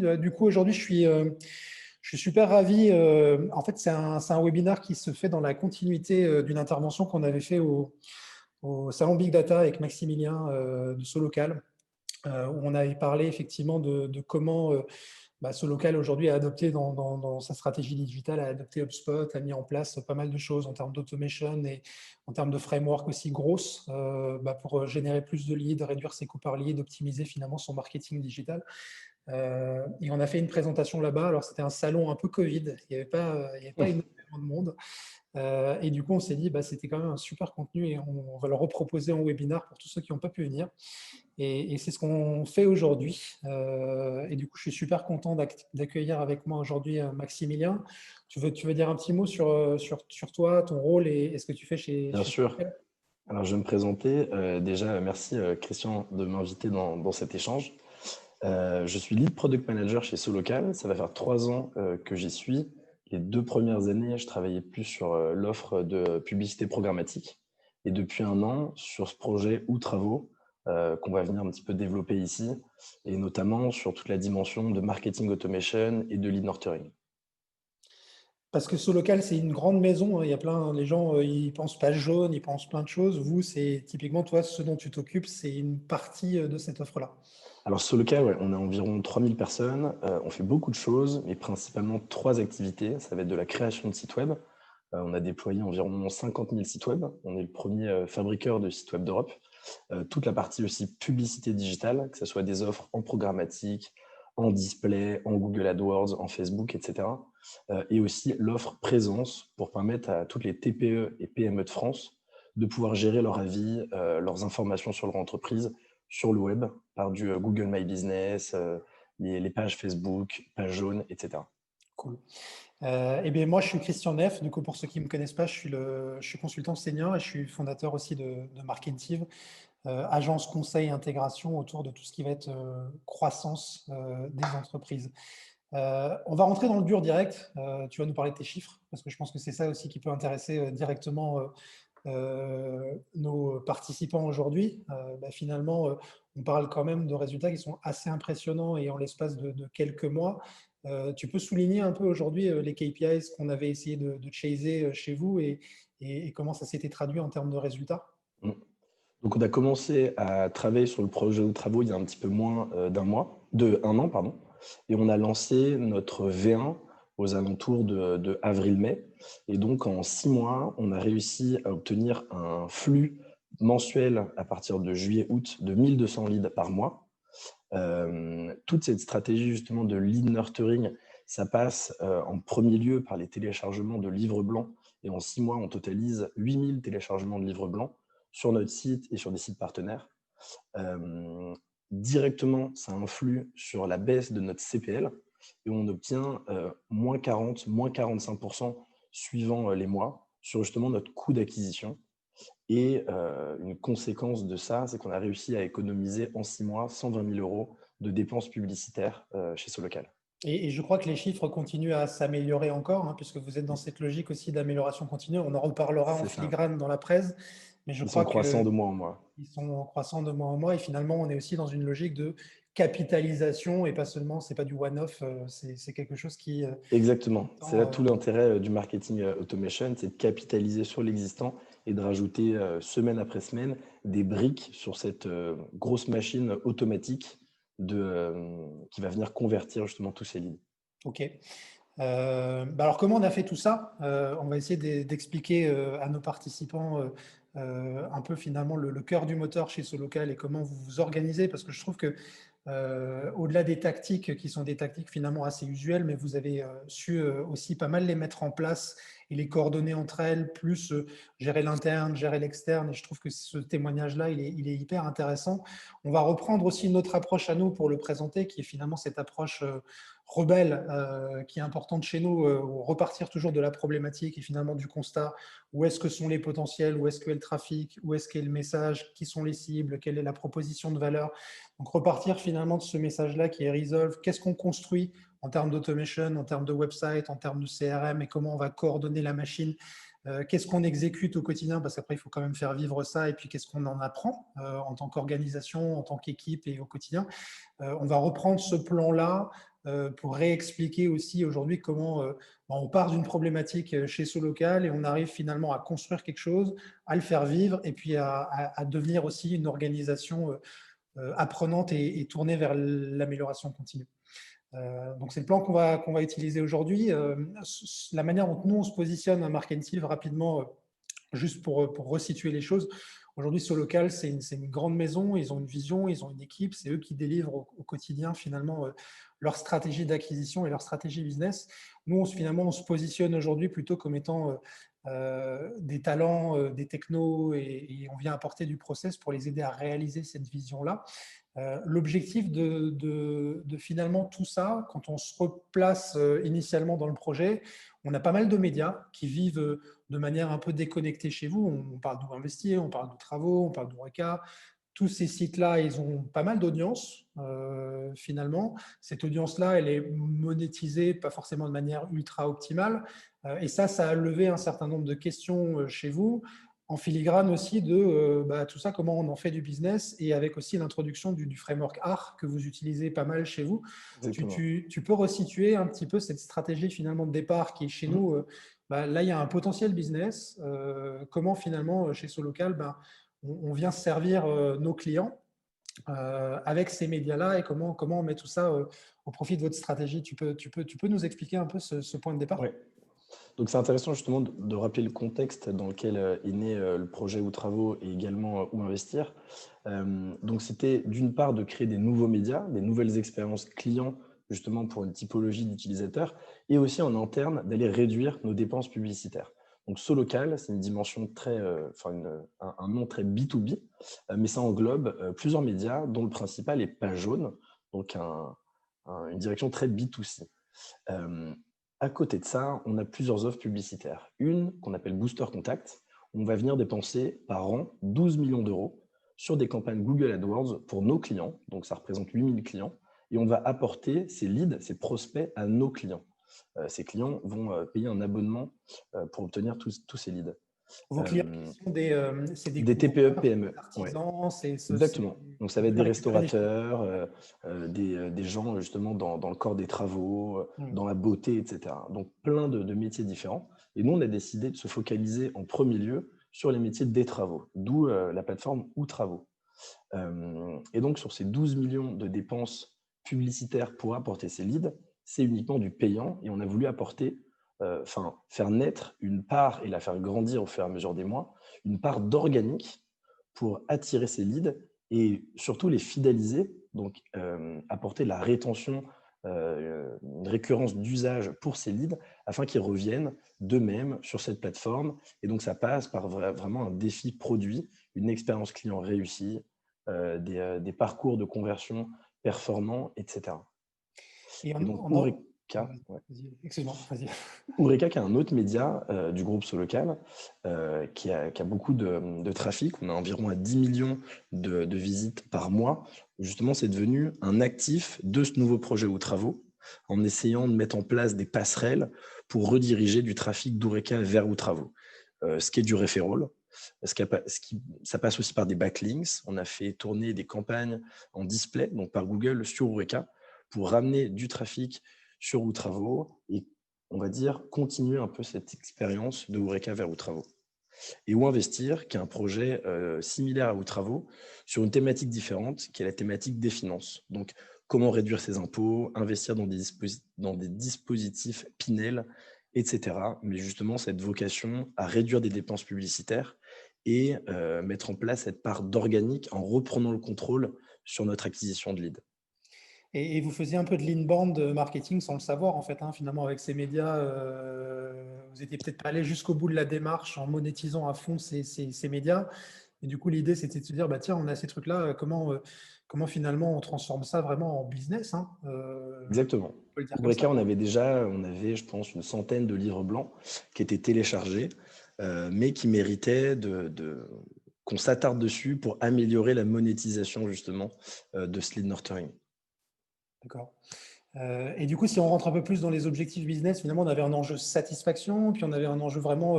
Du coup, aujourd'hui, je suis super ravi. En fait, c'est un webinaire qui se fait dans la continuité d'une intervention qu'on avait fait au Salon Big Data avec Maximilien de Solocal, où on avait parlé effectivement de comment Solocal aujourd'hui a adopté dans sa stratégie digitale, a adopté HubSpot, a mis en place pas mal de choses en termes d'automation et en termes de framework aussi grosses pour générer plus de leads, réduire ses coûts par lead, optimiser finalement son marketing digital. Et on a fait une présentation là-bas. Alors, c'était un salon un peu Covid. Il y avait pas énormément de monde. Et du coup, on s'est dit, c'était quand même un super contenu et on va le reproposer en webinaire pour tous ceux qui n'ont pas pu venir. Et c'est ce qu'on fait aujourd'hui. Et du coup, je suis super content d'accueillir avec moi aujourd'hui Maximilien. Tu veux dire un petit mot sur toi, ton rôle et ce que tu fais Bien chez sûr. Solocal? Alors, je vais me présenter. Déjà, merci Christian de m'inviter dans cet échange. Je suis lead product manager chez Solocal. Ça va faire 3 ans que j'y suis. Les 2 premières années, je travaillais plus sur l'offre de publicité programmatique. Et depuis 1 an, sur ce projet ou travaux qu'on va venir un petit peu développer ici, et notamment sur toute la dimension de marketing automation et de lead nurturing. Parce que Solocal, c'est une grande maison, hein. Il y a les gens, ils pensent page jaune, ils pensent plein de choses. Vous, c'est typiquement, toi, ce dont tu t'occupes, c'est une partie de cette offre-là. Alors sur le cas, ouais, on a environ 3000 personnes, on fait beaucoup de choses, mais principalement 3 activités. Ça va être de la création de sites web. On a déployé environ 50 000 sites web. On est le premier fabriqueur de sites web d'Europe. Toute la partie aussi publicité digitale, que ce soit des offres en programmatique, en display, en Google AdWords, en Facebook, etc. Et aussi l'offre présence pour permettre à toutes les TPE et PME de France de pouvoir gérer leur avis, leurs informations sur leur entreprise sur le web par du Google My Business, les pages Facebook, pages jaunes, etc. Cool. Eh bien, moi, je suis Christian Neff. Du coup, pour ceux qui ne me connaissent pas, je suis consultant senior et je suis fondateur aussi de Marketive, agence conseil intégration autour de tout ce qui va être croissance des entreprises. On va rentrer dans le dur direct. Tu vas nous parler de tes chiffres, parce que je pense que c'est ça aussi qui peut intéresser directement nos participants aujourd'hui. Finalement, on parle quand même de résultats qui sont assez impressionnants et en l'espace de quelques mois. Tu peux souligner un peu aujourd'hui les KPIs qu'on avait essayé de chaser chez vous et comment ça s'était traduit en termes de résultats? Mm. Donc on a commencé à travailler sur le projet de travaux il y a un petit peu moins de 1 an, pardon, et on a lancé notre V1 aux alentours de avril-mai. Et donc en 6 mois, on a réussi à obtenir un flux mensuel à partir de juillet-août de 1200 leads par mois. Toute cette stratégie justement de lead nurturing, ça passe en premier lieu par les téléchargements de livres blancs. Et en 6 mois, on totalise 8000 téléchargements de livres blancs sur notre site et sur des sites partenaires. Directement, ça influe sur la baisse de notre CPL et on obtient moins 40, moins 45% suivant les mois sur justement notre coût d'acquisition. Et une conséquence de ça, c'est qu'on a réussi à économiser en 6 mois 120 000 € de dépenses publicitaires chez Solocal. Et je crois que les chiffres continuent à s'améliorer encore, hein, puisque vous êtes dans cette logique aussi d'amélioration continue. On en reparlera en C'est ça. filigrane dans la presse, mais je Ils sont crois croissants qu'ils de mois en mois. sont croissants de mois en mois. Et finalement, on est aussi dans une logique de capitalisation et pas seulement, c'est pas du one-off, c'est quelque chose qui… Exactement. C'est là tend, tout l'intérêt du marketing automation, c'est de capitaliser sur l'existant et de rajouter semaine après semaine des briques sur cette grosse machine automatique qui va venir convertir justement tous ces leads. OK. Alors, comment on a fait tout ça? On va essayer d'expliquer à nos participants un peu finalement le cœur du moteur chez Solocal et comment vous vous organisez, parce que je trouve que au-delà des tactiques qui sont des tactiques finalement assez usuelles, mais vous avez su aussi pas mal les mettre en place et les coordonner entre elles, plus gérer l'interne, gérer l'externe. Et je trouve que ce témoignage-là, il est hyper intéressant. On va reprendre aussi notre approche à nous pour le présenter, qui est finalement cette approche rebelle qui est importante chez nous, repartir toujours de la problématique et finalement du constat. Où est-ce que sont les potentiels, où est-ce qu'est le trafic, où est-ce qu'est le message, qui sont les cibles, quelle est la proposition de valeur. Donc repartir finalement de ce message-là qui est Resolve, qu'est-ce qu'on construit en termes d'automation, en termes de website, en termes de CRM et comment on va coordonner la machine, qu'est-ce qu'on exécute au quotidien, parce qu'après il faut quand même faire vivre ça, et puis qu'est-ce qu'on en apprend en tant qu'organisation, en tant qu'équipe et au quotidien. On va reprendre ce plan-là pour réexpliquer aussi aujourd'hui comment on part d'une problématique chez Solocal et on arrive finalement à construire quelque chose, à le faire vivre et puis à devenir aussi une organisation apprenante et tournée vers l'amélioration continue. Donc, c'est le plan qu'on va utiliser aujourd'hui. La manière dont nous, on se positionne à Mark & Sieve rapidement, juste pour resituer les choses. Aujourd'hui, Solocal, c'est une grande maison, ils ont une vision, ils ont une équipe, c'est eux qui délivrent au quotidien finalement leur stratégie d'acquisition et leur stratégie business. Nous, finalement, on se positionne aujourd'hui plutôt comme étant des talents, des technos et on vient apporter du process pour les aider à réaliser cette vision-là. L'objectif de finalement tout ça, quand on se replace initialement dans le projet, on a pas mal de médias qui vivent de manière un peu déconnectée chez vous. On parle d'Où Investir, on parle de Travaux, on parle d'Oureka. Tous ces sites-là, ils ont pas mal d'audience, finalement. Cette audience-là, elle est monétisée, pas forcément de manière ultra optimale. Et ça a levé un certain nombre de questions chez vous, en filigrane aussi de tout ça, comment on en fait du business, et avec aussi l'introduction du framework ART que vous utilisez pas mal chez vous. Tu peux resituer un petit peu cette stratégie finalement de départ qui est chez nous. Là, il y a un potentiel business. Comment finalement, chez Solocal, on vient servir nos clients avec ces médias-là et comment on met tout ça au profit de votre stratégie. Tu peux nous expliquer un peu ce point de départ? Ouais. Donc c'est intéressant justement de rappeler le contexte dans lequel est né le projet Ou Travaux et également Où Investir. Donc c'était d'une part de créer des nouveaux médias, des nouvelles expériences clients justement pour une typologie d'utilisateurs et aussi en interne d'aller réduire nos dépenses publicitaires. Donc Solocal, c'est une dimension très, un nom très B2B, mais ça englobe plusieurs médias dont le principal est Page Jaune, donc une direction très B2C. À côté de ça, on a plusieurs offres publicitaires. Une qu'on appelle Booster Contact, où on va venir dépenser par an 12 millions d'euros sur des campagnes Google AdWords pour nos clients, donc ça représente 8000 clients, et on va apporter ces leads, ces prospects à nos clients. Ces clients vont payer un abonnement pour obtenir tous ces leads. Vos clients sont des TPE, PME. des artisans, Exactement. Donc, ça va être des restaurateurs, des gens justement dans le corps des travaux, dans la beauté, etc. Donc, plein de métiers différents. Et nous, on a décidé de se focaliser en premier lieu sur les métiers des travaux, d'où la plateforme Ou Travaux. Et donc, sur ces 12 millions de dépenses publicitaires pour apporter ces leads, c'est uniquement du payant et on a voulu apporter, faire naître une part et la faire grandir au fur et à mesure des mois, une part d'organique pour attirer ces leads et surtout les fidéliser, donc apporter la rétention, une récurrence d'usage pour ces leads afin qu'ils reviennent d'eux-mêmes sur cette plateforme. Et donc, ça passe par vraiment un défi produit, une expérience client réussie, des parcours de conversion performants, etc. Et donc, Oureka, excuse-moi, vas-y. Oureka, qui est un autre média du groupe Solocal, qui a beaucoup de trafic. On a environ à 10 millions de visites par mois. Justement, c'est devenu un actif de ce nouveau projet Ou Travaux, en essayant de mettre en place des passerelles pour rediriger du trafic d'Oureka vers Ou Travaux. Ce qui est du referral. Ça passe aussi par des backlinks. On a fait tourner des campagnes en display, donc par Google, sur Oureka, pour ramener du trafic sur Ou Travaux et, on va dire, continuer un peu cette expérience de Oureka vers Ou Travaux. Et Où Investir, qui est un projet similaire à Ou Travaux, sur une thématique différente, qui est la thématique des finances. Donc, comment réduire ses impôts, investir dans des dispositifs Pinel, etc. Mais justement, cette vocation à réduire des dépenses publicitaires et mettre en place cette part d'organique en reprenant le contrôle sur notre acquisition de leads. Et vous faisiez un peu de l'inbound marketing sans le savoir, en fait, finalement, avec ces médias. Vous n'étiez peut-être pas allé jusqu'au bout de la démarche en monétisant à fond ces médias. Et du coup, l'idée, c'était de se dire, tiens, on a ces trucs-là, comment finalement on transforme ça vraiment en business, Exactement. Oureka, on avait, je pense, une centaine de livres blancs qui étaient téléchargés, mais qui méritaient qu'on s'attarde dessus pour améliorer la monétisation, justement, de ce lead nurturing. D'accord. Et du coup, si on rentre un peu plus dans les objectifs business, finalement, on avait un enjeu satisfaction, puis on avait un enjeu vraiment,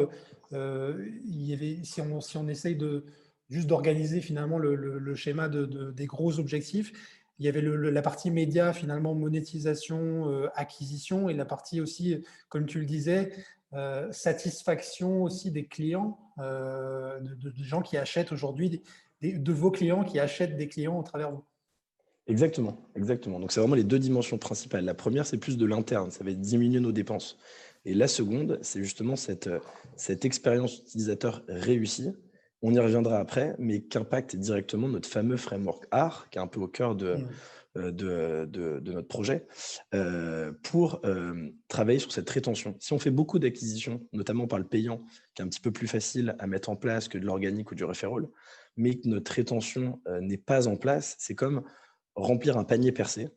si on essaye juste d'organiser finalement le schéma des gros objectifs, il y avait la partie média, finalement, monétisation, acquisition, et la partie aussi, comme tu le disais, satisfaction aussi des clients, de gens qui achètent aujourd'hui, de vos clients qui achètent des clients au travers de vous. Exactement, exactement. Donc, c'est vraiment les deux dimensions principales. La première, c'est plus de l'interne, ça va être diminuer nos dépenses. Et la seconde, c'est justement cette expérience utilisateur réussie. On y reviendra après, mais qu'impacte directement notre fameux framework art, qui est un peu au cœur de notre projet, pour travailler sur cette rétention. Si on fait beaucoup d'acquisitions, notamment par le payant, qui est un petit peu plus facile à mettre en place que de l'organique ou du referral, mais que notre rétention n'est pas en place, c'est comme remplir un panier percé.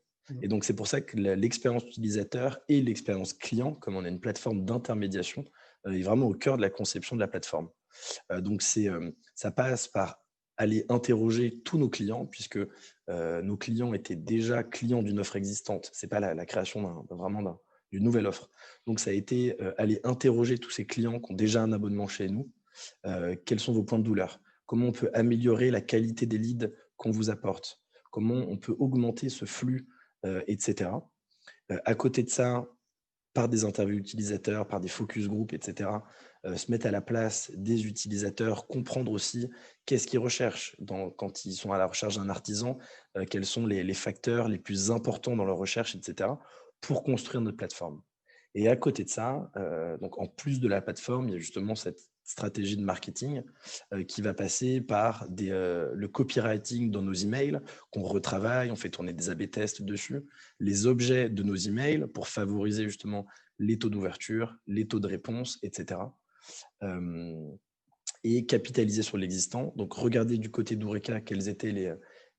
Et donc, c'est pour ça que l'expérience utilisateur et l'expérience client, comme on a une plateforme d'intermédiation, est vraiment au cœur de la conception de la plateforme. Donc, ça passe par aller interroger tous nos clients, puisque nos clients étaient déjà clients d'une offre existante. Ce n'est pas la création d'une nouvelle offre. Donc, ça a été aller interroger tous ces clients qui ont déjà un abonnement chez nous. Quels sont vos points de douleur? Comment on peut améliorer la qualité des leads qu'on vous apporte? Comment on peut augmenter ce flux, etc. À côté de ça, par des interviews utilisateurs, par des focus group, etc., se mettre à la place des utilisateurs, comprendre aussi qu'est-ce qu'ils recherchent quand ils sont à la recherche d'un artisan, quels sont les facteurs les plus importants dans leur recherche, etc., pour construire notre plateforme. Et à côté de ça, donc en plus de la plateforme, il y a justement cette stratégie de marketing qui va passer par le copywriting dans nos emails qu'on retravaille, on fait tourner des A/B tests dessus, les objets de nos emails pour favoriser justement les taux d'ouverture, les taux de réponse, etc. Et capitaliser sur l'existant. Donc, regarder du côté d'Oureka quels étaient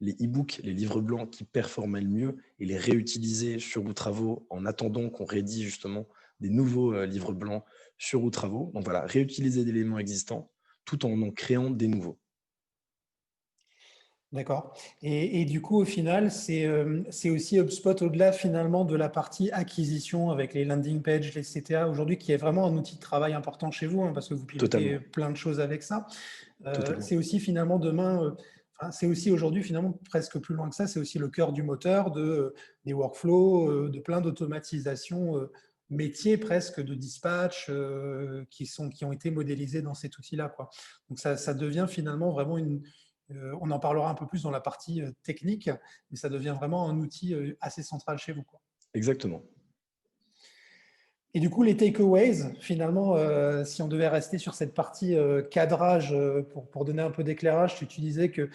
les e-books, les livres blancs qui performaient le mieux et les réutiliser sur Outravo en attendant qu'on rédige justement des nouveaux livres blancs sur Outravo. Donc voilà, réutiliser des éléments existants tout en créant des nouveaux. D'accord. Et du coup, au final, c'est aussi HubSpot, au-delà finalement de la partie acquisition avec les landing pages, les CTA, aujourd'hui, qui est vraiment un outil de travail important chez vous, hein, parce que vous pilotez Totalement. plein de choses avec ça. Totalement. C'est aussi finalement demain, c'est aussi aujourd'hui finalement presque plus loin que ça, c'est aussi le cœur du moteur des workflows, de plein d'automatisation métiers presque de dispatch qui ont été modélisés dans cet outil-là, quoi. Donc ça devient finalement vraiment on en parlera un peu plus dans la partie technique, mais ça devient vraiment un outil assez central chez vous, quoi. Exactement. Et du coup, les takeaways, finalement, si on devait rester sur cette partie cadrage, pour donner un peu d'éclairage, tu disais que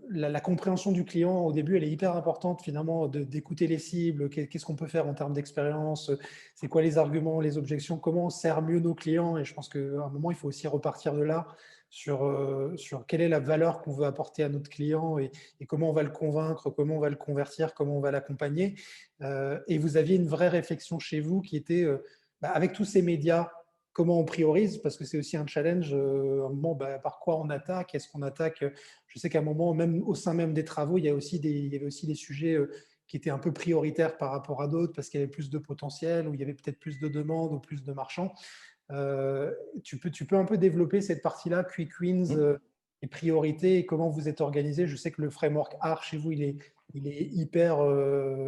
la compréhension du client, au début, elle est hyper importante, finalement, d'écouter les cibles, qu'est-ce qu'on peut faire en termes d'expérience, c'est quoi les arguments, les objections, comment on sert mieux nos clients. Et je pense qu'à un moment, il faut aussi repartir de là sur quelle est la valeur qu'on veut apporter à notre client et comment on va le convaincre, comment on va le convertir, comment on va l'accompagner. Et vous aviez une vraie réflexion chez vous qui était, avec tous ces médias, comment on priorise, parce que c'est aussi un challenge, un moment, par quoi on attaque, est-ce qu'on attaque, je sais qu'à un moment, même au sein même des travaux, il y avait aussi des sujets qui étaient un peu prioritaires par rapport à d'autres, parce qu'il y avait plus de potentiel, ou il y avait peut-être plus de demandes, ou plus de marchands. Tu peux un peu développer cette partie-là, quick wins, les priorités, et comment vous êtes organisé. Je sais que le framework art chez vous, il est hyper,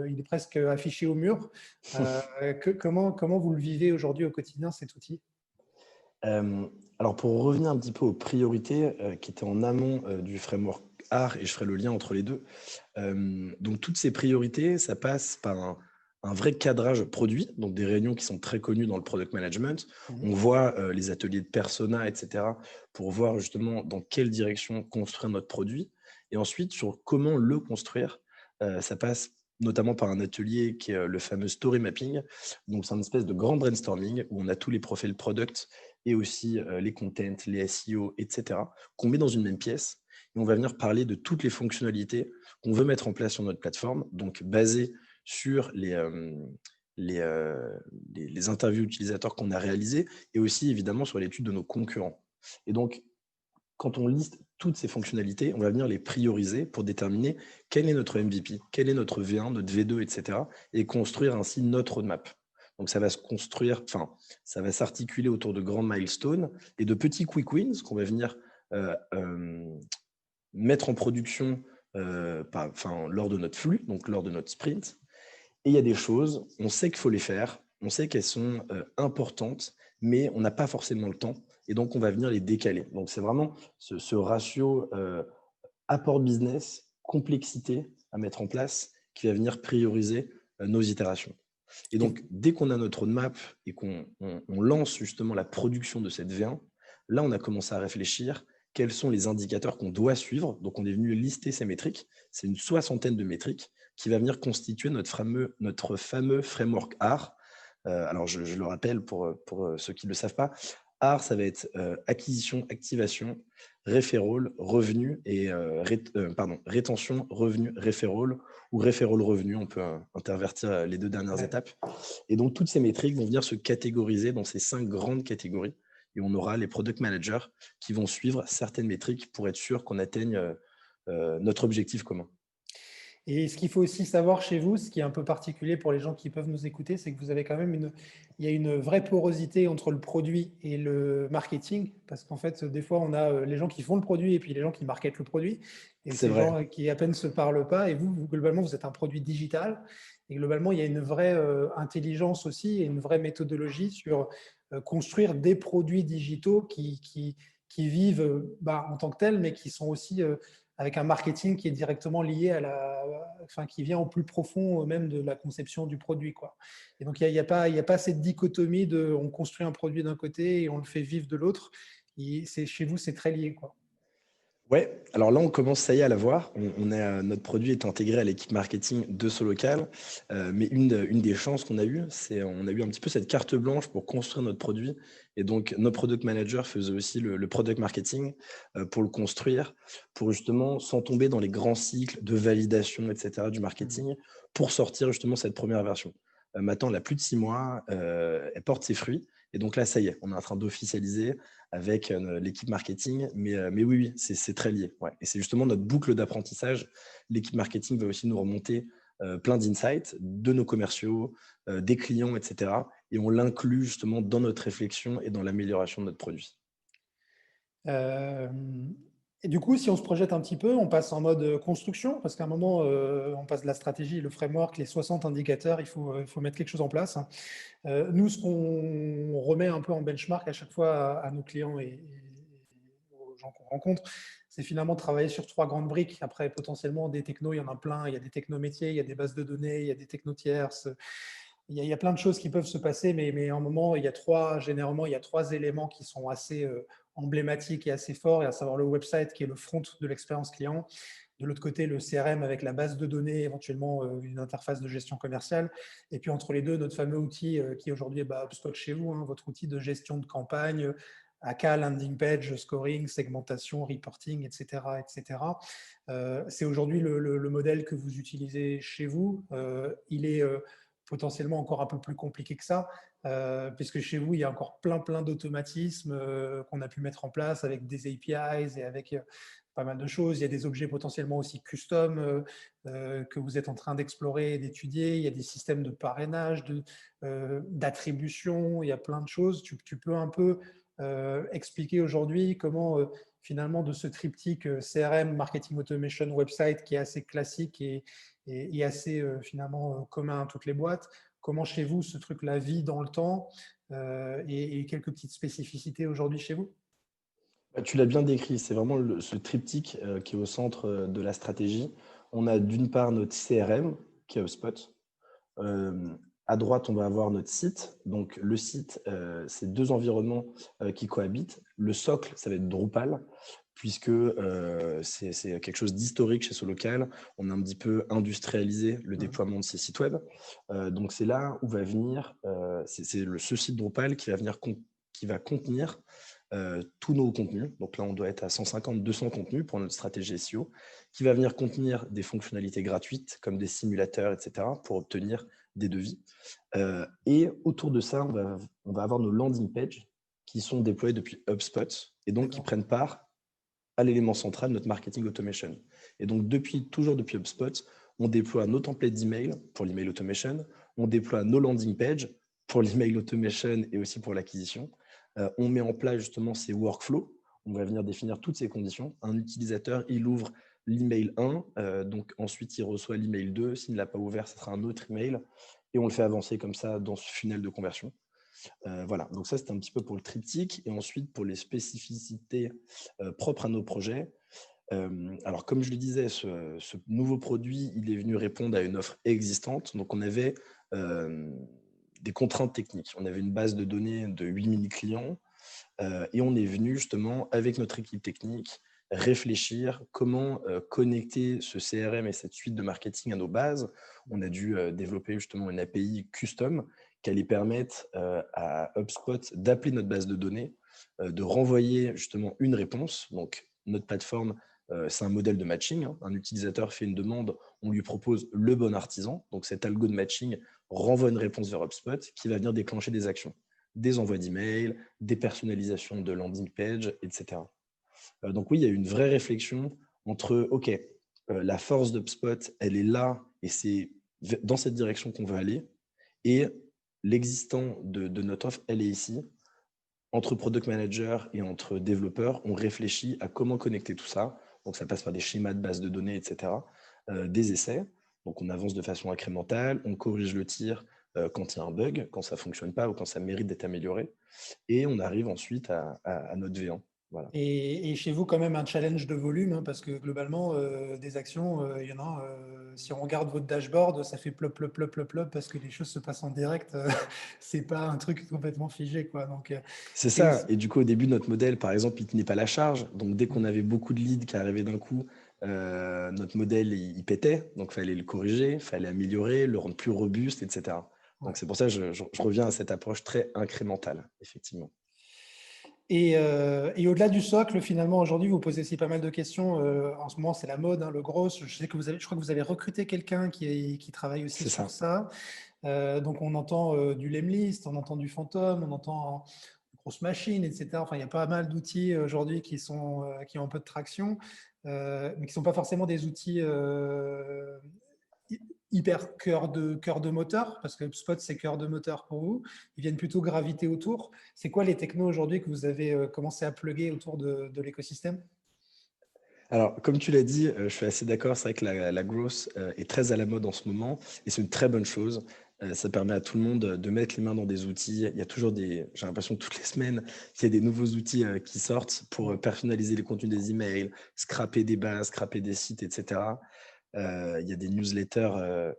il est presque affiché au mur. Comment vous le vivez aujourd'hui au quotidien, cet outil? Alors, pour revenir un petit peu aux priorités qui étaient en amont du framework art, et je ferai le lien entre les deux. Donc, toutes ces priorités, ça passe par un vrai cadrage produit, donc des réunions qui sont très connues dans le product management. On voit les ateliers de persona, etc., pour voir justement dans quelle direction construire notre produit. Et ensuite, sur comment le construire, ça passe notamment par un atelier qui est le fameux story mapping. Donc, c'est une espèce de grand brainstorming où on a tous les profils product et aussi les contents, les SEO, etc., qu'on met dans une même pièce. Et on va venir parler de toutes les fonctionnalités qu'on veut mettre en place sur notre plateforme, donc basées sur les interviews utilisateurs qu'on a réalisées et aussi évidemment sur l'étude de nos concurrents. Et donc, quand on liste toutes ces fonctionnalités, on va venir les prioriser pour déterminer quel est notre MVP, quel est notre V1, notre V2, etc. et construire ainsi notre roadmap. Donc, ça va se construire, ça va s'articuler autour de grands milestones et de petits quick wins qu'on va venir mettre en production lors de notre flux, donc lors de notre sprint. Et il y a des choses, on sait qu'il faut les faire, on sait qu'elles sont importantes, mais on n'a pas forcément le temps. Et donc, on va venir les décaler. Donc, c'est vraiment ce ratio apport business, complexité à mettre en place qui va venir prioriser nos itérations. Et donc, dès qu'on a notre roadmap et qu'on lance justement la production de cette V1, là, on a commencé à réfléchir quels sont les indicateurs qu'on doit suivre. Donc, on est venu lister ces métriques. C'est une 60aine de métriques qui va venir constituer notre fameux framework AR. Alors, je le rappelle pour ceux qui ne le savent pas. AR, ça va être acquisition, activation, referral, revenu et rétention, revenu, referral ou referral revenu. On peut intervertir les deux dernières étapes. Et donc, toutes ces métriques vont venir se catégoriser dans ces 5 grandes catégories. Et on aura les product managers qui vont suivre certaines métriques pour être sûr qu'on atteigne notre objectif commun. Et ce qu'il faut aussi savoir chez vous, ce qui est un peu particulier pour les gens qui peuvent nous écouter, c'est que vous avez quand même il y a une vraie porosité entre le produit et le marketing, parce qu'en fait, des fois, on a les gens qui font le produit et puis les gens qui marketent le produit, et C'est ces vrai. gens qui à peine se parlent pas, et vous, globalement, vous êtes un produit digital, et globalement, il y a une vraie intelligence aussi et une vraie méthodologie sur construire des produits digitaux qui vivent en tant que tels, mais qui sont aussi avec un marketing qui est directement lié qui vient au plus profond même de la conception du produit, quoi. Et donc, il n'y a pas cette dichotomie de on construit un produit d'un côté et on le fait vivre de l'autre. Chez vous, c'est très lié, quoi. Ouais, alors là, on commence, ça y est, à la voir. Notre produit est intégré à l'équipe marketing de Solocal. Mais une des chances qu'on a eues, c'est on a eu un petit peu cette carte blanche pour construire notre produit. Et donc, nos product managers faisaient aussi le product marketing pour le construire, pour justement, sans tomber dans les grands cycles de validation, etc., du marketing, pour sortir justement cette première version. Maintenant, elle a plus de 6 mois, elle porte ses fruits. Et donc là, ça y est, on est en train d'officialiser avec l'équipe marketing. Mais oui, c'est très lié. Ouais. Et c'est justement notre boucle d'apprentissage. L'équipe marketing va aussi nous remonter plein d'insights de nos commerciaux, des clients, etc. Et on l'inclut justement dans notre réflexion et dans l'amélioration de notre produit. Et du coup, si on se projette un petit peu, on passe en mode construction, parce qu'à un moment, on passe de la stratégie, le framework, les 60 indicateurs, il faut mettre quelque chose en place. Nous, ce qu'on remet un peu en benchmark à chaque fois à nos clients et aux gens qu'on rencontre, c'est finalement travailler sur 3 grandes briques. Après, potentiellement, des technos, il y en a plein. Il y a des technos métiers, il y a des bases de données, il y a des technos tierces. Il y a plein de choses qui peuvent se passer, mais à un moment, généralement, il y a 3 éléments qui sont assez emblématiques et assez forts, et à savoir le website qui est le front de l'expérience client. De l'autre côté, le CRM avec la base de données, éventuellement une interface de gestion commerciale. Et puis entre les deux, notre fameux outil qui aujourd'hui est HubSpot chez vous, votre outil de gestion de campagne, AK, landing page, scoring, segmentation, reporting, etc. etc. C'est aujourd'hui le modèle que vous utilisez chez vous. Il est potentiellement encore un peu plus compliqué que ça, puisque chez vous, il y a encore plein d'automatismes qu'on a pu mettre en place avec des APIs et avec pas mal de choses. Il y a des objets potentiellement aussi custom que vous êtes en train d'explorer et d'étudier. Il y a des systèmes de parrainage, d'attribution. Il y a plein de choses. Tu peux un peu expliquer aujourd'hui comment finalement de ce triptyque CRM, marketing automation, website qui est assez classique et assez finalement commun à toutes les boîtes, comment chez vous ce truc-là vit dans le temps et quelques petites spécificités aujourd'hui chez vous? Tu l'as bien décrit, c'est vraiment ce triptyque qui est au centre de la stratégie. On a d'une part notre CRM, qui est HubSpot. À droite, on va avoir notre site. Donc, le site, c'est 2 environnements qui cohabitent. Le socle, ça va être Drupal, puisque c'est quelque chose d'historique chez Solocal. On a un petit peu industrialisé le déploiement de ces sites web. Donc, c'est là où va venir, ce site Drupal qui va contenir tous nos contenus. Donc là, on doit être à 150-200 contenus pour notre stratégie SEO, qui va venir contenir des fonctionnalités gratuites comme des simulateurs, etc., pour obtenir des devis. Et autour de ça, on va avoir nos landing pages qui sont déployés depuis HubSpot et donc qui prennent part à l'élément central de notre marketing automation. Et donc, toujours depuis HubSpot, on déploie nos templates d'email pour l'email automation, on déploie nos landing pages pour l'email automation et aussi pour l'acquisition. On met en place justement ces workflows. On va venir définir toutes ces conditions. Un utilisateur, il ouvre l'email 1, donc ensuite il reçoit l'email 2, s'il ne l'a pas ouvert, ce sera un autre email, et on le fait avancer comme ça dans ce funnel de conversion. Voilà, donc ça, c'était un petit peu pour le triptyque. Et ensuite, pour les spécificités propres à nos projets, alors comme je le disais, ce nouveau produit, il est venu répondre à une offre existante. Donc, on avait des contraintes techniques. On avait une base de données de 8000 clients et on est venu justement, avec notre équipe technique, réfléchir comment connecter ce CRM et cette suite de marketing à nos bases. On a dû développer justement une API custom qui allait permettre à HubSpot d'appeler notre base de données, de renvoyer justement une réponse. Donc, notre plateforme, c'est un modèle de matching, hein. Un utilisateur fait une demande, on lui propose le bon artisan. Donc, cet algo de matching renvoie une réponse vers HubSpot qui va venir déclencher des actions, des envois d'emails, des personnalisations de landing page, etc. Donc oui, il y a eu une vraie réflexion entre, OK, la force d'HubSpot, elle est là et c'est dans cette direction qu'on veut aller. Et l'existant de notre offre, elle est ici. Entre product manager et entre développeurs, on réfléchit à comment connecter tout ça. Donc ça passe par des schémas de base de données, etc. Des essais. Donc on avance de façon incrémentale, on corrige le tir quand il y a un bug, quand ça ne fonctionne pas ou quand ça mérite d'être amélioré. Et on arrive ensuite à notre V1. Voilà. Et chez vous, quand même, un challenge de volume, hein, parce que globalement, des actions, il y en a, si on regarde votre dashboard, ça fait plop, plop, plop, plop, plop, parce que les choses se passent en direct. C'est pas un truc complètement figé, quoi. Donc, C'est c'est ça. aussi. Et du coup, au début, notre modèle, par exemple, il tenait pas la charge. Donc, dès qu'on avait beaucoup de leads qui arrivaient d'un coup, notre modèle, il pétait. Donc, il fallait le corriger, il fallait améliorer, le rendre plus robuste, etc. Ouais. Donc, c'est pour ça que je reviens à cette approche très incrémentale, effectivement. Et au-delà du socle, finalement, aujourd'hui, vous posez aussi pas mal de questions. En ce moment, c'est la mode, hein, le gros. Je sais que je crois que vous avez recruté quelqu'un qui travaille aussi C'est sur ça. ça. Donc, on entend du Lemlist, on entend du Phantom, on entend grosse machine, etc. Enfin, il y a pas mal d'outils aujourd'hui qui ont un peu de traction, mais qui ne sont pas forcément des outils hyper cœur de moteur, parce que HubSpot, c'est cœur de moteur pour vous. Ils viennent plutôt graviter autour. C'est quoi les technos aujourd'hui que vous avez commencé à plugger autour de l'écosystème? Alors, comme tu l'as dit, je suis assez d'accord. C'est vrai que la growth est très à la mode en ce moment et c'est une très bonne chose. Ça permet à tout le monde de mettre les mains dans des outils. Il y a toujours j'ai l'impression que toutes les semaines, il y a des nouveaux outils qui sortent pour Ouais. personnaliser les contenus des emails, scraper des bases, scraper des sites, etc. Il y a des newsletters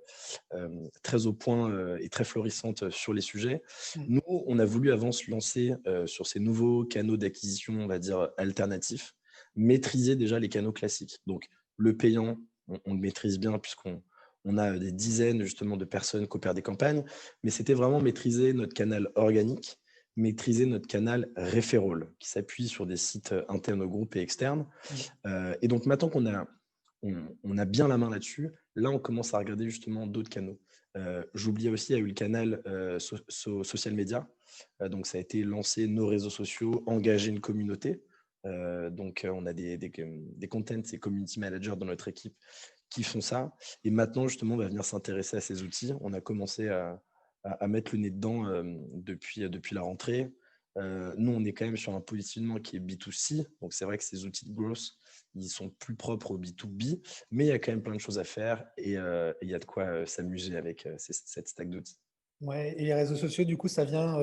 très au point et très florissantes sur les sujets. Mm. Nous, on a voulu avant se lancer sur ces nouveaux canaux d'acquisition, on va dire, alternatifs, maîtriser déjà les canaux classiques. Donc, le payant, on le maîtrise bien puisqu'on a des dizaines justement de personnes qui opèrent des campagnes, mais c'était vraiment maîtriser notre canal organique, maîtriser notre canal referral qui s'appuie sur des sites internes au groupe et externes. Mm. Et donc, maintenant on a bien la main là-dessus, là, on commence à regarder justement d'autres canaux. J'oubliais aussi, il y a eu le canal social media. Donc, ça a été lancer nos réseaux sociaux, engager une communauté. Donc, on a des content et community managers dans notre équipe qui font ça. Et maintenant, justement, on va venir s'intéresser à ces outils. On a commencé à mettre le nez dedans depuis la rentrée. Nous, on est quand même sur un positionnement qui est B2C. Donc, c'est vrai que ces outils de growth, ils sont plus propres au B2B, mais il y a quand même plein de choses à faire et il y a de quoi s'amuser avec cette stack d'outils. Ouais, et les réseaux sociaux, du coup, ça vient,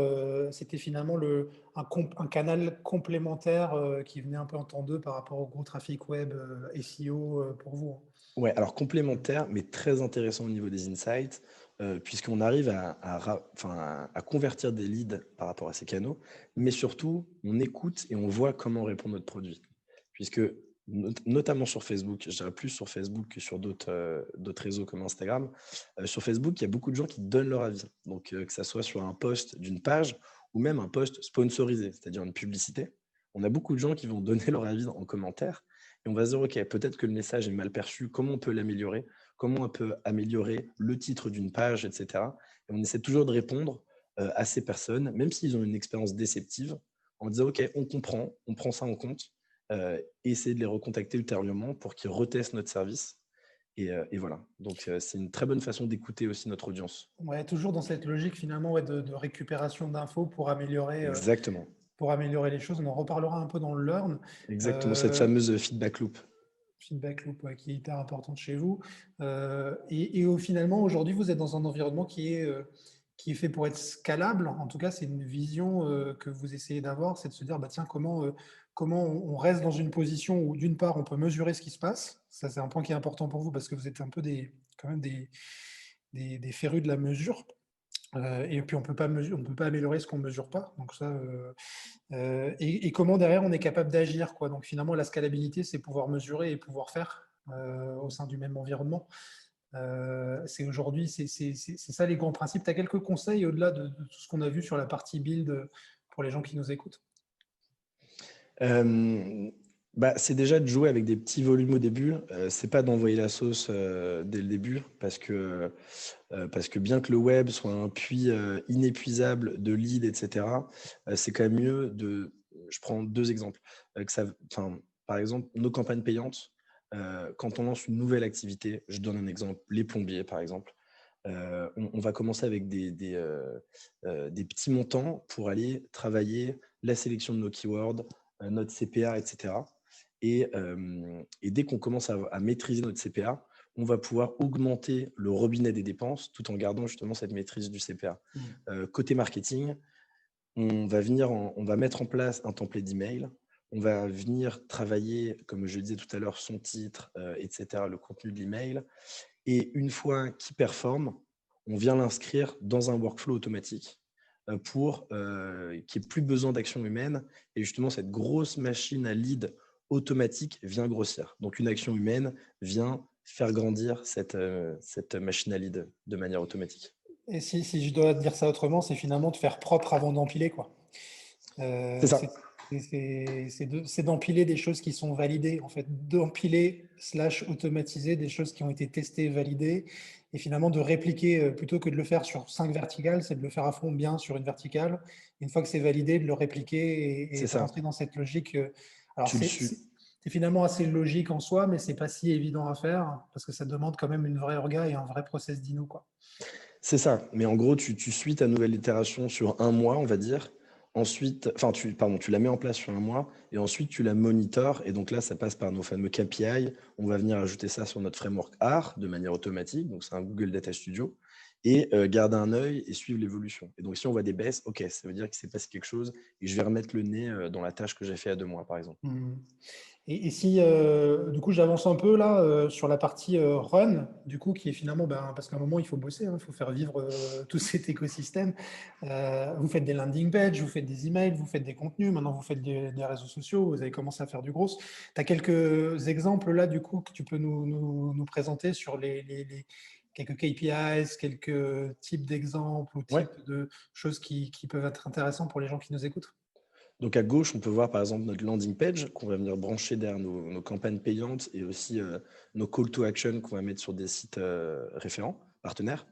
c'était finalement un canal complémentaire qui venait un peu en temps deux par rapport au gros trafic web SEO pour vous, hein. Ouais, alors complémentaire, mais très intéressant au niveau des insights, puisqu'on arrive à convertir des leads par rapport à ces canaux, mais surtout, on écoute et on voit comment répond notre produit. Puisque, notamment sur Facebook, je dirais plus sur Facebook que sur d'autres réseaux comme Instagram, sur Facebook, il y a beaucoup de gens qui donnent leur avis. Donc, que ça soit sur un post d'une page ou même un post sponsorisé, c'est-à-dire une publicité. On a beaucoup de gens qui vont donner leur avis en commentaire et on va se dire, OK, peut-être que le message est mal perçu, comment on peut l'améliorer? Comment on peut améliorer le titre d'une page, etc. Et on essaie toujours de répondre à ces personnes, même s'ils ont une expérience déceptive, en disant, OK, on prend ça en compte, et essayer de les recontacter ultérieurement pour qu'ils retestent notre service. Et voilà. Donc, c'est une très bonne façon d'écouter aussi notre audience. Ouais, toujours dans cette logique finalement ouais, de récupération d'infos Exactement. pour améliorer les choses. On en reparlera un peu dans le learn. Exactement. Cette Euh, fameuse feedback loop. feedback loop, ouais, qui est hyper importante chez vous. Finalement, aujourd'hui, vous êtes dans un environnement qui est fait pour être scalable. En tout cas, c'est une vision que vous essayez d'avoir, c'est de se dire, bah, tiens, comment on reste dans une position où, d'une part, on peut mesurer ce qui se passe. Ça, c'est un point qui est important pour vous parce que vous êtes un peu quand même des férus de la mesure. Et puis, on peut pas améliorer ce qu'on ne mesure pas. Donc ça, comment derrière, on est capable d'agir, quoi. Donc finalement, la scalabilité, c'est pouvoir mesurer et pouvoir faire au sein du même environnement. C'est aujourd'hui, c'est ça les grands principes. Tu as quelques conseils au-delà de tout ce qu'on a vu sur la partie build pour les gens qui nous écoutent? C'est déjà de jouer avec des petits volumes au début. C'est pas d'envoyer la sauce dès le début parce que bien que le web soit un puits inépuisable de leads, etc., c'est quand même mieux de. Je prends deux exemples. Par exemple, nos campagnes payantes, quand on lance une nouvelle activité, je donne un exemple, les plombiers par exemple, on va commencer avec des petits montants pour aller travailler la sélection de nos keywords, notre CPA, etc. Et dès qu'on commence à maîtriser notre CPA, on va pouvoir augmenter le robinet des dépenses tout en gardant justement cette maîtrise du CPA. Côté marketing, on va mettre en place un template d'email. On va venir travailler, comme je le disais tout à l'heure, son titre, etc., le contenu de l'email. Et une fois qu'il performe, on vient l'inscrire dans un workflow automatique pour qu'il n'y ait plus besoin d'action humaine. Et justement, cette grosse machine à lead automatique vient grossir. Donc, une action humaine vient faire grandir cette machine à lead de manière automatique. Et si je dois dire ça autrement, c'est finalement de faire propre avant d'empiler, quoi. C'est ça. C'est d'empiler des choses qui sont validées, en fait, d'empiler / automatiser des choses qui ont été testées, validées, et finalement de répliquer, plutôt que de le faire sur 5 verticales, c'est de le faire à fond bien sur une verticale. Une fois que c'est validé, de le répliquer et C'est de ça. rentrer dans cette logique. Alors, Tu le suis. c'est finalement assez logique en soi, mais c'est pas si évident à faire parce que ça demande quand même une vraie orga et un vrai process dino, quoi. C'est ça. Mais en gros, tu suis ta nouvelle itération sur un mois, on va dire. Ensuite, tu la mets en place sur un mois et ensuite tu la monitores. Et donc là, ça passe par nos fameux KPI. On va venir ajouter ça sur notre framework R de manière automatique. Donc, c'est un Google Data Studio. Et garder un œil et suivre l'évolution. Et donc, si on voit des baisses, OK, ça veut dire qu'il s'est passé quelque chose et je vais remettre le nez dans la tâche que j'ai fait à 2 mois, par exemple. Mmh. Et si, du coup, j'avance un peu là sur la partie run, du coup, qui est finalement, parce qu'à un moment, il faut bosser, hein, il faut faire vivre tout cet écosystème. Vous faites des landing pages, vous faites des emails, vous faites des contenus, maintenant vous faites des réseaux sociaux, vous avez commencé à faire du gros. Tu as quelques exemples là, du coup, que tu peux nous présenter sur quelques KPIs, quelques types d'exemples ou Ouais. types de choses qui peuvent être intéressantes pour les gens qui nous écoutent? Donc à gauche, on peut voir par exemple notre landing page qu'on va venir brancher derrière nos campagnes payantes et aussi nos call to action qu'on va mettre sur des sites référents, partenaires.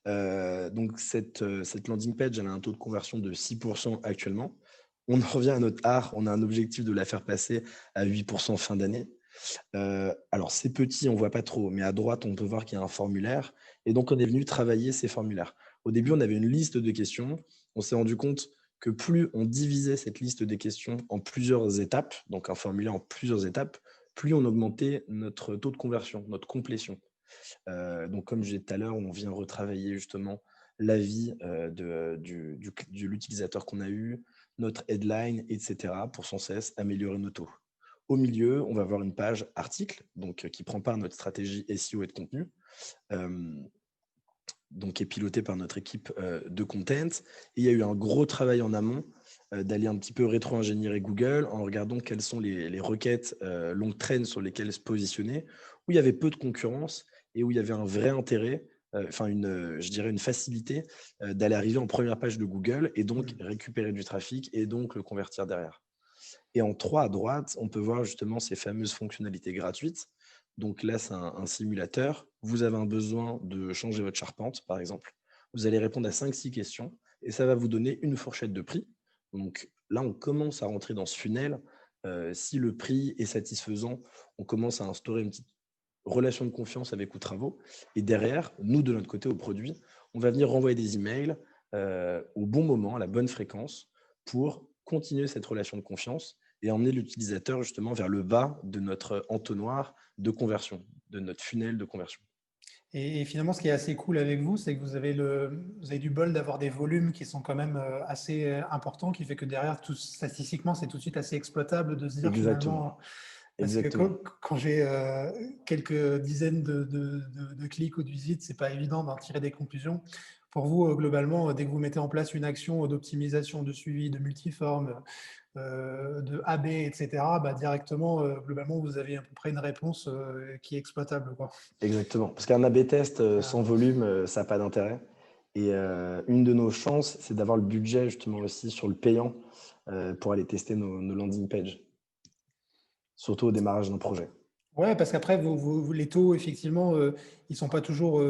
Donc cette landing page, elle a un taux de conversion de 6% actuellement. On en revient à notre art, on a un objectif de la faire passer à 8% fin d'année. Alors c'est petit, on voit pas trop, mais à droite, on peut voir qu'il y a un formulaire. Et donc on est venu travailler ces formulaires. Au début, on avait une liste de questions. On s'est rendu compte que plus on divisait cette liste des questions en plusieurs étapes, donc un formulaire en plusieurs étapes, plus on augmentait notre taux de conversion, notre complétion. Donc comme je disais tout à l'heure, on vient retravailler justement l'avis de l'utilisateur qu'on a eu, notre headline, etc. pour sans cesse améliorer nos taux. Au milieu, on va avoir une page article, donc qui prend part à notre stratégie SEO et de contenu. Donc qui est piloté par notre équipe de content. Et il y a eu un gros travail en amont d'aller un petit peu rétro-ingénierer Google en regardant quelles sont les requêtes longue traîne sur lesquelles se positionner, où il y avait peu de concurrence et où il y avait un vrai intérêt, je dirais une facilité d'aller arriver en première page de Google et donc récupérer du trafic et donc le convertir derrière. Et en 3 à droite, on peut voir justement ces fameuses fonctionnalités gratuites. Donc là, c'est un simulateur. Vous avez un besoin de changer votre charpente, par exemple. Vous allez répondre à 5-6 questions et ça va vous donner une fourchette de prix. Donc là, on commence à rentrer dans ce funnel. Si le prix est satisfaisant, on commence à instaurer une petite relation de confiance avec Outravaux. Et derrière, nous, de notre côté, au produit, on va venir renvoyer des emails au bon moment, à la bonne fréquence, pour continuer cette relation de confiance et emmener l'utilisateur justement vers le bas de notre entonnoir de conversion, de notre funnel de conversion. Et finalement, ce qui est assez cool avec vous, c'est que vous avez du bol d'avoir des volumes qui sont quand même assez importants, qui fait que derrière, statistiquement, c'est tout de suite assez exploitable de se dire Exactement, finalement, parce que exactement. quand j'ai quelques dizaines de clics ou de visites, c'est pas évident d'en tirer des conclusions. Pour vous, globalement, dès que vous mettez en place une action d'optimisation, de suivi, de multiforme, de AB, etc., bah, directement, globalement, vous avez à peu près une réponse qui est exploitable, quoi. Exactement. Parce qu'un A/B test sans volume, ça n'a pas d'intérêt. Et une de nos chances, c'est d'avoir le budget justement aussi sur le payant pour aller tester nos landing pages, surtout au démarrage d'un projet. Ouais, parce qu'après, les taux, effectivement, ils sont pas toujours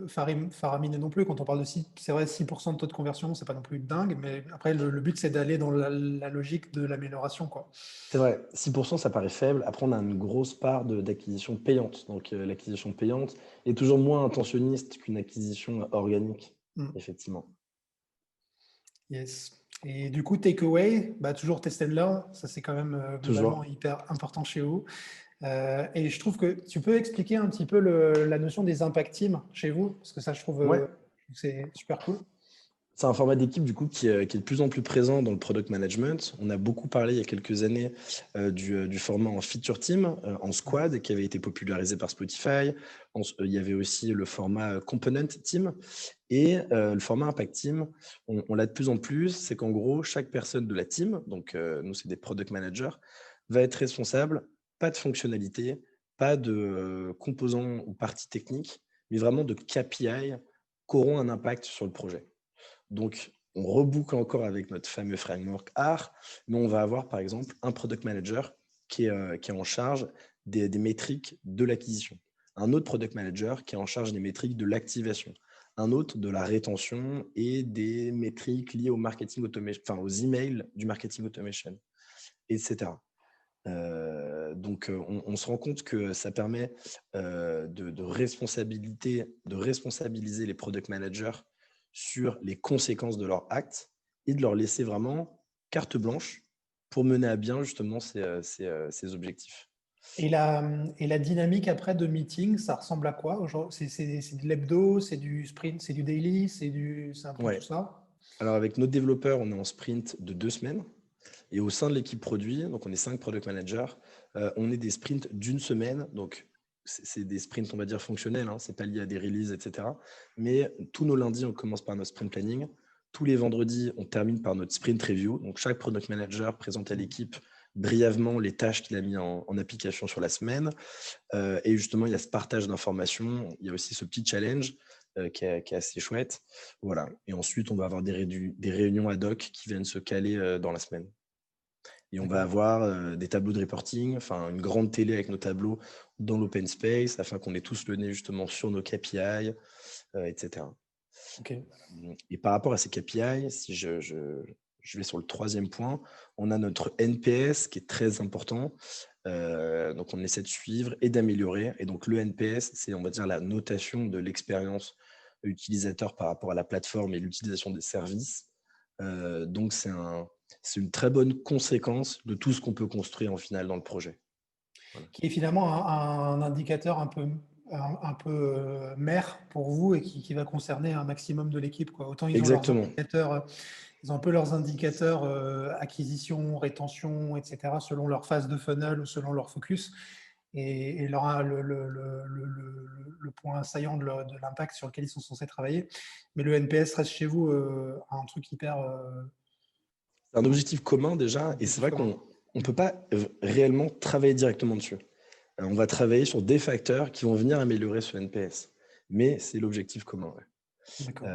faramineux non plus. Quand on parle de 6, c'est vrai, 6% de taux de conversion, c'est pas non plus dingue, mais après, le but, c'est d'aller dans la logique de l'amélioration, quoi. C'est vrai, 6%, ça paraît faible. Après, on a une grosse part d'acquisition payante. Donc, l'acquisition payante est toujours moins intentionniste qu'une acquisition organique, Mm. effectivement. Yes. Et du coup, takeaway, bah, toujours test and learn, ça c'est quand même globalement Toujours. hyper important chez vous. Et je trouve que tu peux expliquer un petit peu la notion des impact teams chez vous, parce que ça, je trouve Ouais. que c'est super cool. C'est un format d'équipe du coup qui est de plus en plus présent dans le product management. On a beaucoup parlé il y a quelques années du format en feature team, en squad, qui avait été popularisé par Spotify. Il y avait aussi le format component team et le format impact team. On l'a de plus en plus. C'est qu'en gros, chaque personne de la team, donc nous c'est des product managers, va être responsable, pas de fonctionnalité, pas de composants ou parties techniques, mais vraiment de KPI qui auront un impact sur le projet. Donc, on reboucle encore avec notre fameux framework R, mais on va avoir par exemple un product manager qui est en charge des métriques de l'acquisition, un autre product manager qui est en charge des métriques de l'activation, un autre de la rétention et des métriques liées au marketing automation, enfin aux emails du marketing automation, etc. Donc, on se rend compte que ça permet de responsabiliser les product managers sur les conséquences de leurs actes et de leur laisser vraiment carte blanche pour mener à bien justement ces objectifs. Et la dynamique après de meeting, ça ressemble à quoi? C'est de l'hebdo, c'est du sprint, c'est du daily, c'est un peu tout Ouais. ça? Alors avec nos développeurs, on est en sprint de 2 semaines. Et au sein de l'équipe produit, donc on est 5 product managers, on est des sprints d'une semaine. Donc c'est des sprints, on va dire, fonctionnels, hein, c'est pas lié à des releases, etc. Mais tous nos lundis, on commence par notre sprint planning. Tous les vendredis, on termine par notre sprint review. Donc chaque product manager présente à l'équipe brièvement les tâches qu'il a mis en application sur la semaine. Et justement, il y a ce partage d'informations. Il y a aussi ce petit challenge qui est assez chouette. Voilà. Et ensuite, on va avoir des réunions ad hoc qui viennent se caler dans la semaine. Et on va avoir des tableaux de reporting, enfin une grande télé avec nos tableaux dans l'open space, afin qu'on ait tous le nez justement sur nos KPI, etc. Ok. Et par rapport à ces KPI, si je vais sur le troisième point, on a notre NPS qui est très important. Donc, on essaie de suivre et d'améliorer. Et donc, le NPS, c'est, on va dire, la notation de l'expérience utilisateur par rapport à la plateforme et l'utilisation des services. Donc, c'est une très bonne conséquence de tout ce qu'on peut construire en final dans le projet. Voilà. Qui est finalement un indicateur un peu mère pour vous et qui va concerner un maximum de l'équipe, quoi. Autant ils ont leurs Exactement. indicateurs, ils ont un peu leurs indicateurs acquisition, rétention, etc., selon leur phase de funnel ou selon leur focus. Et le point saillant de l'impact sur lequel ils sont censés travailler. Mais le NPS reste chez vous un truc hyper C'est un objectif commun déjà, et c'est objectif vrai commun. qu'on ne peut pas réellement travailler directement dessus. On va travailler sur des facteurs qui vont venir améliorer ce NPS. Mais c'est l'objectif commun. Ouais. D'accord.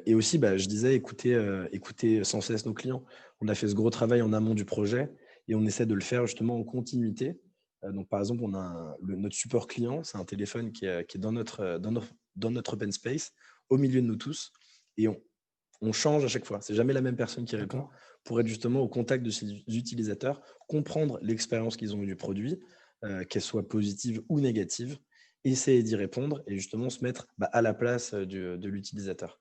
Et aussi, bah, je disais, écouter sans cesse nos clients. On a fait ce gros travail en amont du projet et on essaie de le faire justement en continuité. Donc, par exemple, on a notre support client, c'est un téléphone qui est dans notre open space, au milieu de nous tous. Et on change à chaque fois. C'est jamais la même personne qui répond D'accord. pour être justement au contact de ces utilisateurs, comprendre l'expérience qu'ils ont eu du produit, qu'elle soit positive ou négative, essayer d'y répondre et justement se mettre à la place de l'utilisateur.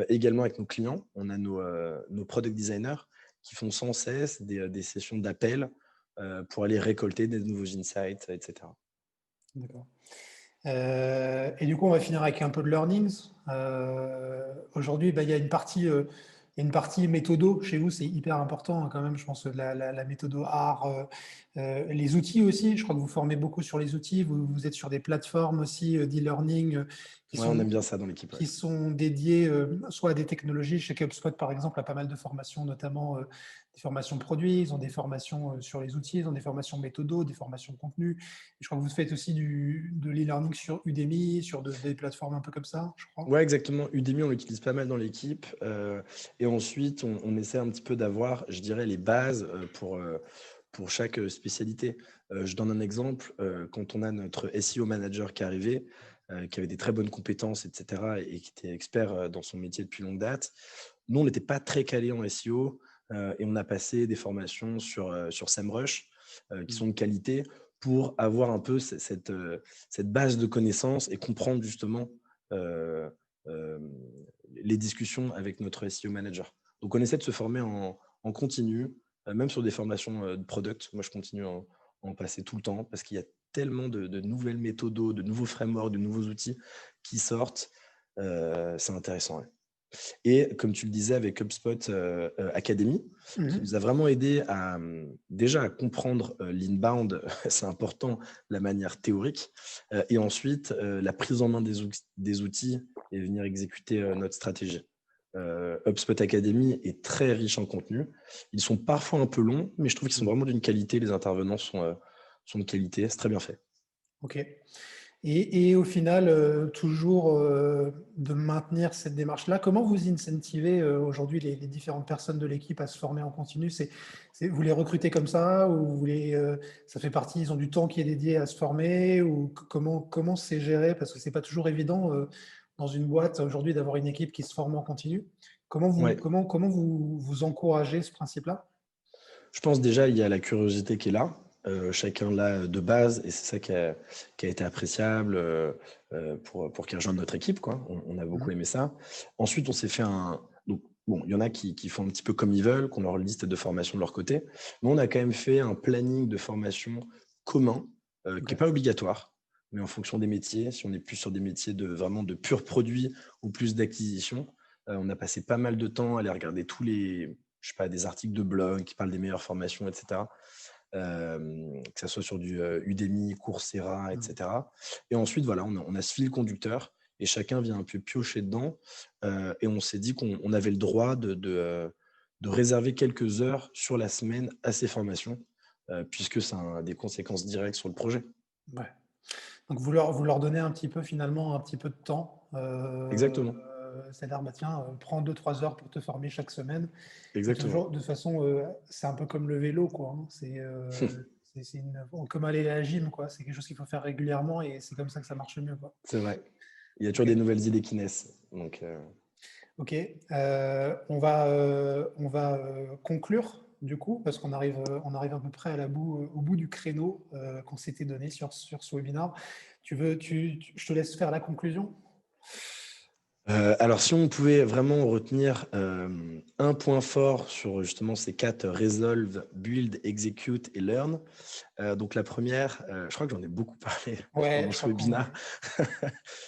Également avec nos clients, on a nos product designers qui font sans cesse des sessions d'appel pour aller récolter des nouveaux insights, etc. D'accord. Et du coup, on va finir avec un peu de learnings. Aujourd'hui, il y a une partie méthodo chez vous, c'est hyper important quand même, je pense, la méthodo art, les outils aussi. Je crois que vous formez beaucoup sur les outils. Vous êtes sur des plateformes aussi d'e-learning qui Ouais, on sont aime bien ça dans l'équipe. Ouais. qui sont dédiés soit à des technologies. Chez HubSpot, par exemple, a pas mal de formations, notamment des formations produits, ils ont des formations sur les outils, ils ont des formations méthodo, des formations contenu. Et je crois que vous faites aussi de l'e-learning sur Udemy, sur des plateformes un peu comme ça, je crois. Ouais, exactement. Udemy, on l'utilise pas mal dans l'équipe. Et ensuite, on essaie un petit peu d'avoir, je dirais, les bases pour chaque spécialité. Je donne un exemple. Quand on a notre SEO manager qui est arrivé, qui avait des très bonnes compétences, etc., et qui était expert dans son métier depuis longue date, nous, on n'était pas très calé en SEO et on a passé des formations sur SEMrush qui sont de qualité pour avoir un peu cette base de connaissances et comprendre justement euh, euh, les discussions avec notre SEO manager. Donc, on essaie de se former en continu, même sur des formations de product. Moi, je continue à en passer tout le temps parce qu'il y a tellement de nouvelles méthodes, de nouveaux frameworks, de nouveaux outils qui sortent. C'est intéressant. Ouais. Et comme tu le disais avec HubSpot Academy, qui nous a vraiment aidé déjà à comprendre l'inbound, c'est important, la manière théorique, et ensuite la prise en main des outils et venir exécuter notre stratégie. HubSpot Academy est très riche en contenu. Ils sont parfois un peu longs, mais je trouve qu'ils sont vraiment d'une qualité. Les intervenants sont de qualité. C'est très bien fait. Ok. Et au final, toujours de maintenir cette démarche-là. Comment vous incentivez aujourd'hui les différentes personnes de l'équipe à se former en continu? Vous les recrutez comme ça ou ça fait partie, ils ont du temps qui est dédié à se former ou comment c'est géré? Parce que c'est pas toujours évident dans une boîte aujourd'hui d'avoir une équipe qui se forme en continu. Ouais. Comment vous encouragez ce principe-là? Je pense déjà, il y a la curiosité qui est là. Chacun l'a de base et c'est ça qui a été appréciable pour qu'ils rejoignent notre équipe, quoi. On a beaucoup aimé ça. Ensuite, on s'est fait un. Donc, bon, il y en a qui font un petit peu comme ils veulent, qu'on leur liste de formation de leur côté. Mais on a quand même fait un planning de formation commun qui n'est pas obligatoire, mais en fonction des métiers. Si on est plus sur des métiers vraiment de pur produit ou plus d'acquisition, on a passé pas mal de temps à aller regarder tous les je sais pas, des articles de blog qui parlent des meilleures formations, etc. Que ce soit sur du Udemy, Coursera, etc. Et ensuite, voilà, on a ce fil conducteur et chacun vient un peu piocher dedans. Et on s'est dit qu'on avait le droit de réserver quelques heures sur la semaine à ces formations, puisque ça a des conséquences directes sur le projet. Ouais. Donc vous leur donnez un petit peu finalement un petit peu de temps. Exactement. C'est-à-dire, bah, tiens, prends 2-3 heures pour te former chaque semaine. Et Exactement. toujours de façon, c'est un peu comme le vélo, quoi. Hein. Comme aller à la gym, quoi. C'est quelque chose qu'il faut faire régulièrement et c'est comme ça que ça marche mieux, quoi. C'est vrai. Il y a toujours Ok. des nouvelles idées qui naissent. Donc, Ok. On va conclure du coup parce on arrive à peu près au bout du créneau qu'on s'était donné sur ce webinaire. Je te laisse faire la conclusion. Alors, si on pouvait vraiment retenir un point fort sur justement ces 4 resolve, build, execute et learn. Donc la première, je crois que j'en ai beaucoup parlé Ouais, pendant je ce crois qu'on webinaire,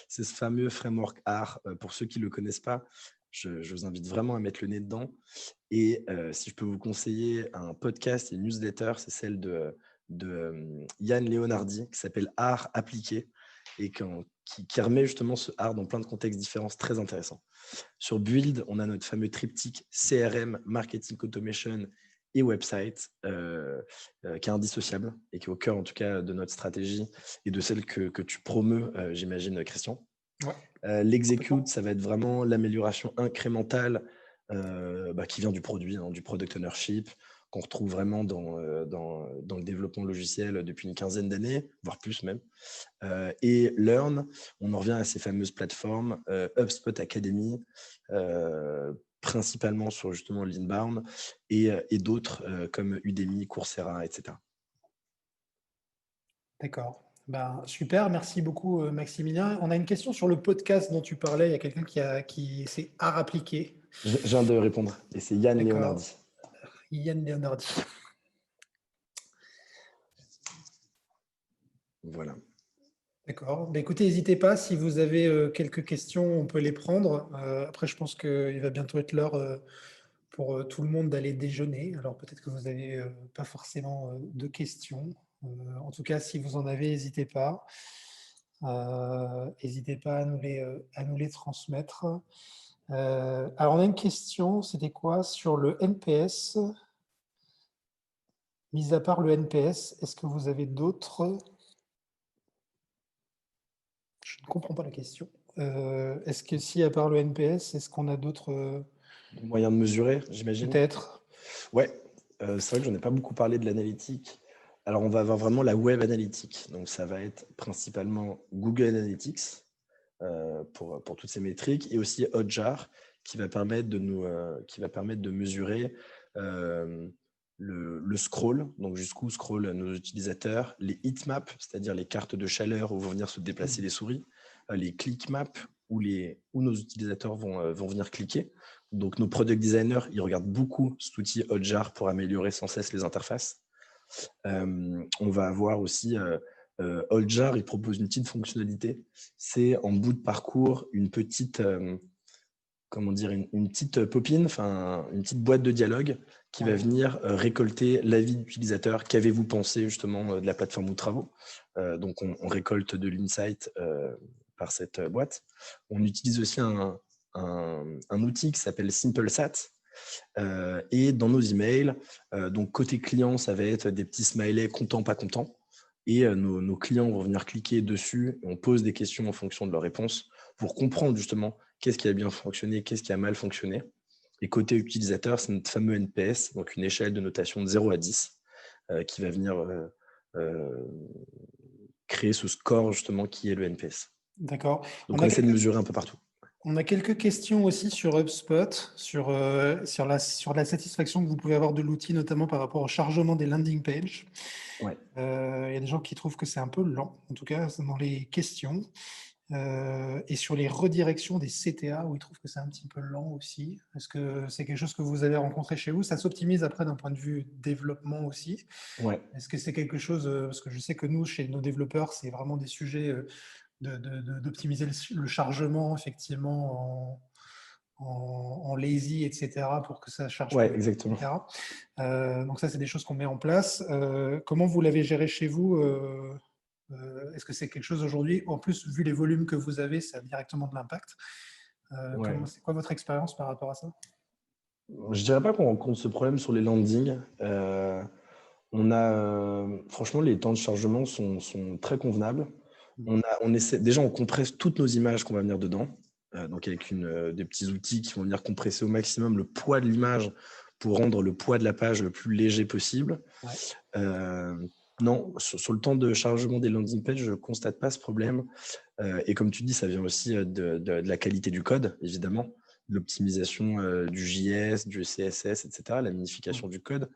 c'est ce fameux framework R. Pour ceux qui ne le connaissent pas, je vous invite vraiment à mettre le nez dedans. Et si je peux vous conseiller un podcast et une newsletter, c'est celle de Yann Leonardi qui s'appelle Art appliqué et qui remet justement ce art dans plein de contextes différents, c'est très intéressant. Sur Build, on a notre fameux triptyque CRM, Marketing Automation et Website, qui est indissociable et qui est au cœur en tout cas de notre stratégie et de celle que tu promeus, j'imagine, Christian. ouais, L'execute, complètement. ça va être vraiment l'amélioration incrémentale qui vient du produit, hein, du product ownership, qu'on retrouve vraiment dans le développement logiciel depuis une quinzaine d'années, voire plus même. Et Learn, on en revient à ces fameuses plateformes, HubSpot Academy, principalement sur justement l'inbound, et d'autres comme Udemy, Coursera, etc. D'accord. Ben, super, merci beaucoup Maximilien. On a une question sur le podcast dont tu parlais. Il y a quelqu'un qui s'est art appliqué. Je viens de répondre, et c'est Yann D'accord. Leonardi. Yann Leonardi. Voilà. D'accord. Bah, écoutez, n'hésitez pas, si vous avez quelques questions, on peut les prendre. Après, je pense qu'il va bientôt être l'heure pour tout le monde d'aller déjeuner. Alors peut-être que vous n'avez pas forcément de questions. En tout cas, si vous en avez, n'hésitez pas. N'hésitez pas à nous les transmettre. Alors, on a une question, c'était quoi sur le NPS? Mis à part le NPS, est-ce que vous avez d'autres... Je ne comprends pas la question. Est-ce que si, à part le NPS, est-ce qu'on a d'autres... Moyen de mesurer, j'imagine. Peut-être. Ouais, c'est vrai que j'en ai pas beaucoup parlé de l'analytique. Alors, on va avoir vraiment la web analytique. Donc, ça va être principalement Google Analytics pour toutes ces métriques et aussi Hotjar qui va permettre de mesurer le scroll, donc jusqu'où scrollent nos utilisateurs, les heatmaps, c'est-à-dire les cartes de chaleur où vont venir se déplacer les souris, les clickmaps où nos utilisateurs vont venir cliquer. Donc, nos product designers, ils regardent beaucoup cet outil Hotjar pour améliorer sans cesse les interfaces. On va avoir aussi Hotjar, il propose une petite fonctionnalité. C'est en bout de parcours une petite, une petite pop-in, enfin une petite boîte de dialogue qui va venir récolter l'avis d'utilisateur. Qu'avez-vous pensé justement de la plateforme ou travaux? Donc on récolte de l'insight par cette boîte. On utilise aussi un outil qui s'appelle SimpleSat. Et dans nos emails, donc côté client, ça va être des petits smileys content, pas content. Et nos clients vont venir cliquer dessus. Et on pose des questions en fonction de leurs réponses pour comprendre justement qu'est-ce qui a bien fonctionné, qu'est-ce qui a mal fonctionné. Et côté utilisateur, c'est notre fameux NPS, donc une échelle de notation de 0 à 10, qui va venir créer ce score justement qui est le NPS. D'accord. Donc on essaie de mesurer un peu partout. On a quelques questions aussi sur HubSpot, sur la satisfaction que vous pouvez avoir de l'outil, notamment par rapport au chargement des landing pages. Ouais. Il y a des gens qui trouvent que c'est un peu lent, en tout cas dans les questions. Et sur les redirections des CTA, où ils trouvent que c'est un petit peu lent aussi. Est-ce que c'est quelque chose que vous avez rencontré chez vous? Ça s'optimise après d'un point de vue développement aussi. Ouais. Est-ce que c'est quelque chose, parce que je sais que nous, chez nos développeurs, c'est vraiment des sujets d'optimiser le chargement, effectivement, en lazy, etc., pour que ça charge Ouais, plus vite, exactement. etc. Donc ça, c'est des choses qu'on met en place. Comment vous l'avez géré chez vous? Est-ce que c'est quelque chose aujourd'hui, en plus, vu les volumes que vous avez, ça a directement de l'impact? Ouais. C'est quoi votre expérience par rapport à ça? Je dirais pas qu'on rencontre ce problème sur les landings. Franchement, les temps de chargement sont très convenables. Déjà, on compresse toutes nos images qu'on va venir dedans. Donc, avec des petits outils qui vont venir compresser au maximum le poids de l'image pour rendre le poids de la page le plus léger possible. Ouais. Non, sur le temps de chargement des landing pages, je ne constate pas ce problème. Et comme tu dis, ça vient aussi de la qualité du code, évidemment, de l'optimisation du JS, du CSS, etc., la minification du code.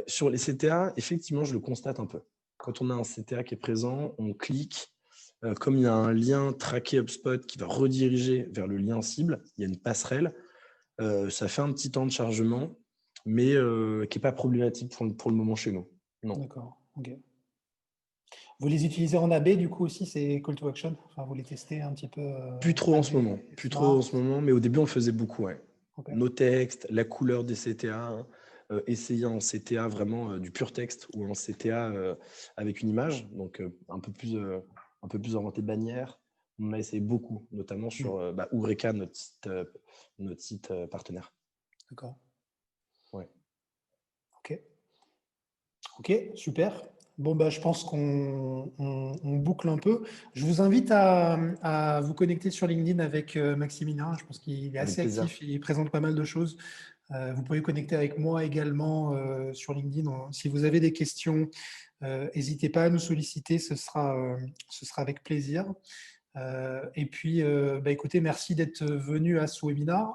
Sur les CTA, effectivement, je le constate un peu. Quand on a un CTA qui est présent, on clique. Comme il y a un lien traqué HubSpot qui va rediriger vers le lien cible, il y a une passerelle. Ça fait un petit temps de chargement, mais qui n'est pas problématique pour le moment chez nous. Non. D'accord, ok. Vous les utilisez en AB, du coup, aussi, ces call to action? Enfin, vous les testez un petit peu Plus trop en ce AB, moment. Plus trop en Smart. ce moment, mais au début, on le faisait beaucoup. Ouais. Okay. Nos textes, la couleur des CTA, essayer un CTA vraiment du pur texte ou un CTA avec une image, donc un peu plus orienté bannière. On a essayé beaucoup, notamment sur Oureka, notre site partenaire. D'accord. Ouais. Ok. Ok, super. Bon, bah, je pense qu'on boucle un peu. Je vous invite à vous connecter sur LinkedIn avec Maximilien. Je pense qu'il est Avec assez plaisir. actif, il présente pas mal de choses. Vous pouvez connecter avec moi également sur LinkedIn. Si vous avez des questions, n'hésitez pas à nous solliciter, ce sera avec plaisir. Et puis, écoutez, merci d'être venu à ce webinaire.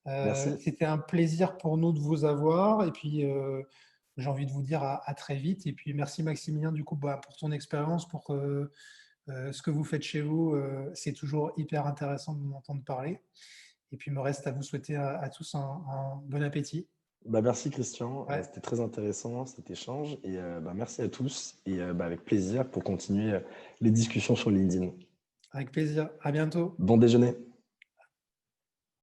Merci. C'était un plaisir pour nous de vous avoir. Et puis, j'ai envie de vous dire à très vite. Et puis, merci Maximilien, du coup, pour ton expérience, pour ce que vous faites chez vous. C'est toujours hyper intéressant de vous entendre parler. Et puis, il me reste à vous souhaiter à tous un bon appétit. Merci Christian, Ouais, c'était très intéressant cet échange et merci à tous et avec plaisir pour continuer les discussions sur LinkedIn. avec plaisir. À bientôt. Bon déjeuner.